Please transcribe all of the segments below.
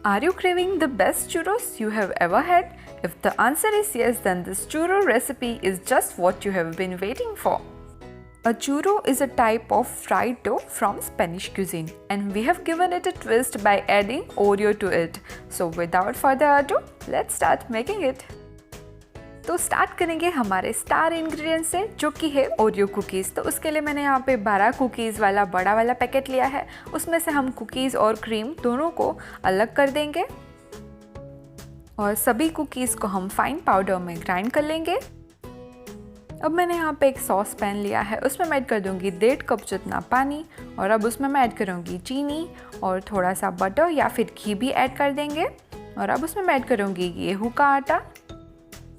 Are you craving the best churros you have ever had? If the answer is yes, then this churro recipe is just what you have been waiting for. A churro is a type of fried dough from Spanish cuisine, and we have given it a twist by adding Oreo to it. So without further ado, let's start making it. तो start करेंगे हमारे star ingredient से, जो कि है Oreo cookies. तो उसके लिए मैंने यहाँ पे 12 कुकीज़ वाला बड़ा वाला पैकेट लिया है। उसमें से हम कुकीज़ और क्रीम दोनों को अलग कर देंगे और सभी कुकीज़ को हम फाइन पाउडर में ग्राइंड कर लेंगे। अब मैंने यहाँ पे एक सॉस पैन लिया है, उसमें मैं ऐड कर दूँगी 1.5 कप जितना पानी और अब उसमें मैं ऐड करूँगी चीनी और थोड़ा सा बटर या फिर घी भी ऐड कर देंगे। और अब उसमें मैं ऐड करूँगी गेहूँ का आटा।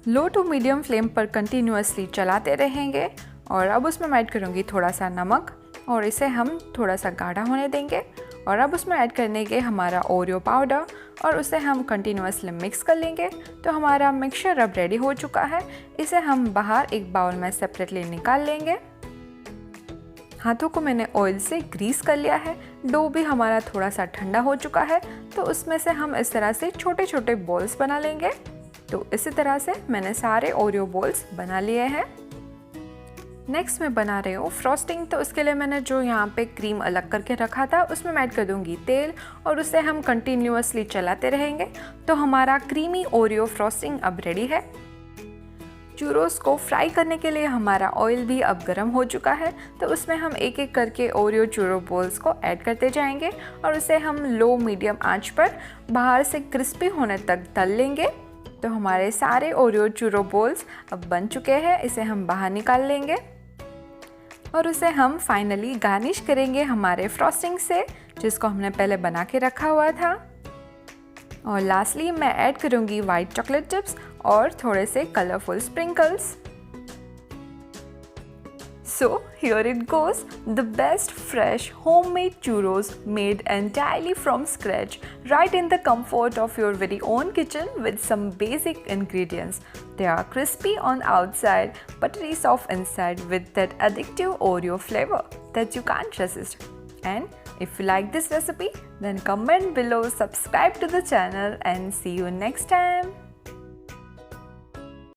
लो टू मीडियम फ्लेम पर कंटिन्यूअसली चलाते रहेंगे और अब उसमें मैं ऐड करूँगी थोड़ा सा नमक और इसे हम थोड़ा सा गाढ़ा होने देंगे। और अब उसमें ऐड करने के हमारा ओरियो पाउडर और उसे हम कंटिन्यूअसली मिक्स कर लेंगे। तो हमारा मिक्सचर अब रेडी हो चुका है। इसे हम बाहर एक बाउल में सेपरेटली निकाल लेंगे। हाथों को मैंने ऑयल से ग्रीस कर लिया है। डो भी हमारा थोड़ा सा ठंडा हो चुका है, तो उसमें से हम इस तरह से छोटे छोटे बॉल्स बना लेंगे। तो इसी तरह से मैंने सारे ओरियो बॉल्स बना लिए हैं। नेक्स्ट मैं बना रही हूँ फ्रॉस्टिंग। तो उसके लिए मैंने जो यहाँ पे क्रीम अलग करके रखा था, उसमें मैं ऐड कर दूँगी तेल और उसे हम कंटिन्यूअसली चलाते रहेंगे। तो हमारा क्रीमी ओरियो फ्रॉस्टिंग अब रेडी है। चूरोस को फ्राई करने के लिए हमारा ऑयल भी अब गर्म हो चुका है। तो उसमें हम एक एक करके ओरियो चूरो बॉल्स को ऐड करते जाएंगे और उसे हम लो मीडियम आंच पर बाहर से क्रिस्पी होने तक तल लेंगे। तो हमारे सारे ओरियो चूरो बॉल्स अब बन चुके हैं। इसे हम बाहर निकाल लेंगे और उसे हम फाइनली गार्निश करेंगे हमारे फ्रॉस्टिंग से, जिसको हमने पहले बना के रखा हुआ था। और लास्टली मैं ऐड करूँगी वाइट चॉकलेट चिप्स और थोड़े से colourful sprinkles. So here it goes, the best fresh homemade churros made entirely from scratch, right in the comfort of your very own kitchen with some basic ingredients. They are crispy on outside, buttery soft inside with that addictive Oreo flavor that you can't resist. And if you like this recipe, then comment below, subscribe to the channel and see you next time.